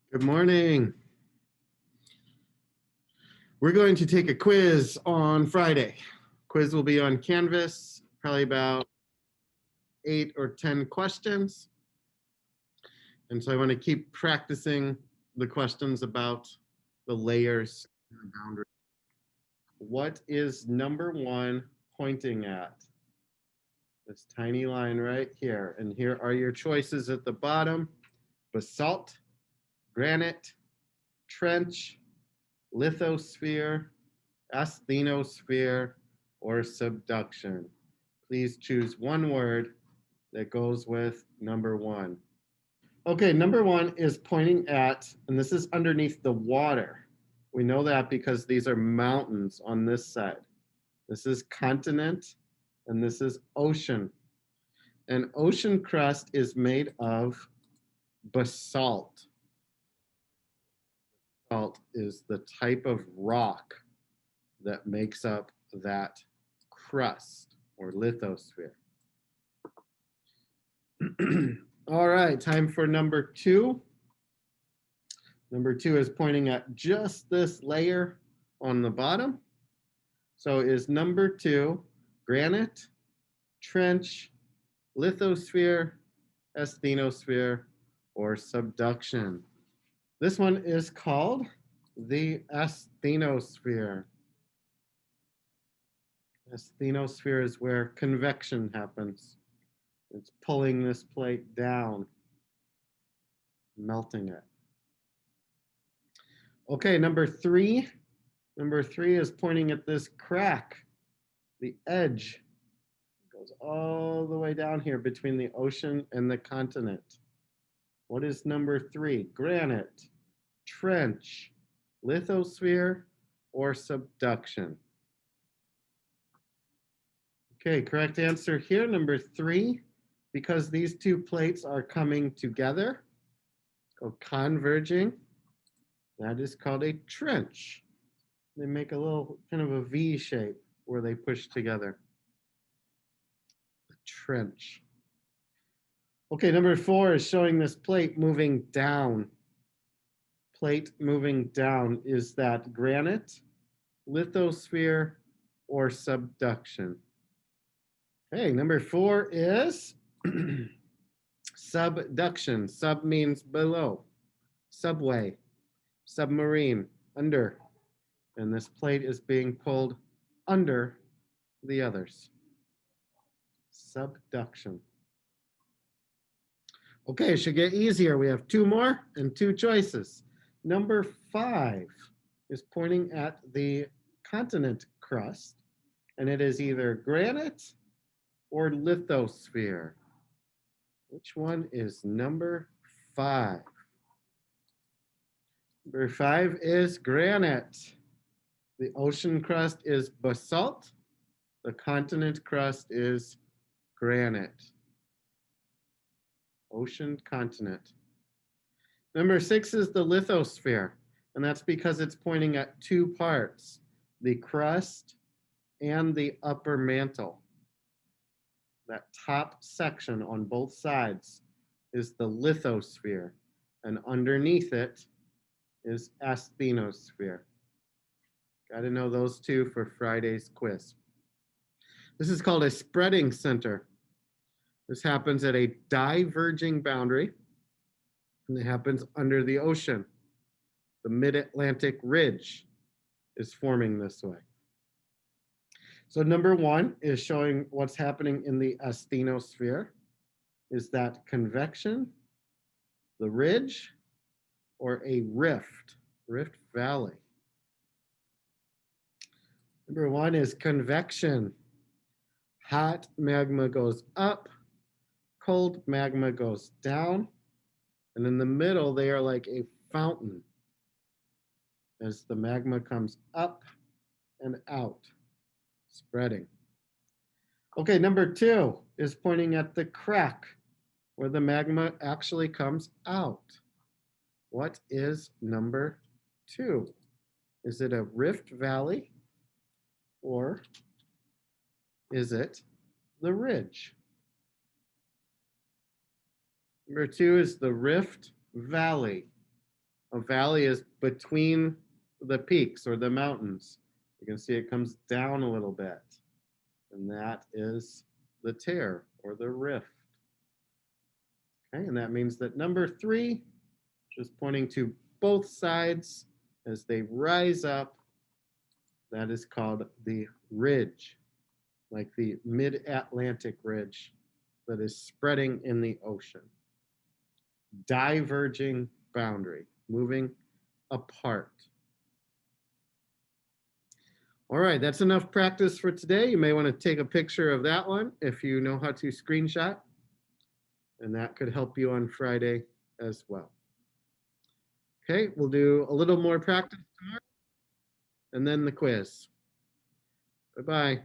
Good morning. We're going to take a quiz on Friday. Quiz will be on Canvas, probably about 8 or 10 questions. And so I want to keep practicing the questions about the layers and the boundary. What is number one pointing at? This tiny line right here. And here are your choices at the bottom: basalt, granite, trench, lithosphere, asthenosphere, or subduction. Please choose one word that goes with number one. Okay, number one is pointing at, and this is underneath the water. We know that because these are mountains on this side. This is continent, and this is ocean. And ocean crust is made of basalt. Basalt is the type of rock that makes up that crust or lithosphere. All right, time for number two. Number two is pointing at just this layer on the bottom. So is number two granite, trench, lithosphere, asthenosphere, or subduction? This one is called the asthenosphere. Asthenosphere is where convection happens. It's pulling this plate down, melting it. Okay, number three. Number three is pointing at this crack. The edge goes all the way down here between the ocean and the continent. What is number three? Granite, trench, lithosphere, or subduction? Okay, correct answer here, number three. Because these two plates are coming together, or converging, that is called a trench. They make a little kind of a V shape where they push together. A trench. Okay, number four is showing this plate moving down. Plate moving down. Is that granite, lithosphere, or subduction? Okay, number four is subduction. Sub means below. Subway, submarine, under. And this plate is being pulled under the others. Subduction. Okay, it should get easier. We have two more and two choices. Number five is pointing at the continent crust, and it is either granite or lithosphere. Which one is number five? Number five is granite. The ocean crust is basalt. The continent crust is granite. Ocean continent. Number six is the lithosphere, and that's because it's pointing at two parts, the crust and the upper mantle. That top section on both sides is the lithosphere, and underneath it is asthenosphere. Got to know those two for Friday's quiz. This is called a spreading center. This happens at a diverging boundary, and it happens under the ocean. The mid-Atlantic ridge is forming this way. So number one is showing what's happening in the asthenosphere. Is that convection, the ridge, or a rift valley? Number one is convection. Hot magma goes up, cold magma goes down, and in the middle they are like a fountain as the magma comes up and out, spreading. Okay, number two is pointing at the crack where the magma actually comes out. What is number two? Is it a rift valley or is it the ridge? Number two is the Rift Valley. A valley is between the peaks or the mountains. You can see it comes down a little bit. And that is the tear or the rift. Okay, and that means that number 3, just pointing to both sides as they rise up, that is called the ridge, like the mid-Atlantic ridge that is spreading in the ocean. Diverging boundary, moving apart. All right, that's enough practice for today. You may want to take a picture of that one if you know how to screenshot, and that could help you on Friday as well. Okay, we'll do a little more practice tomorrow and then the quiz. Bye-bye.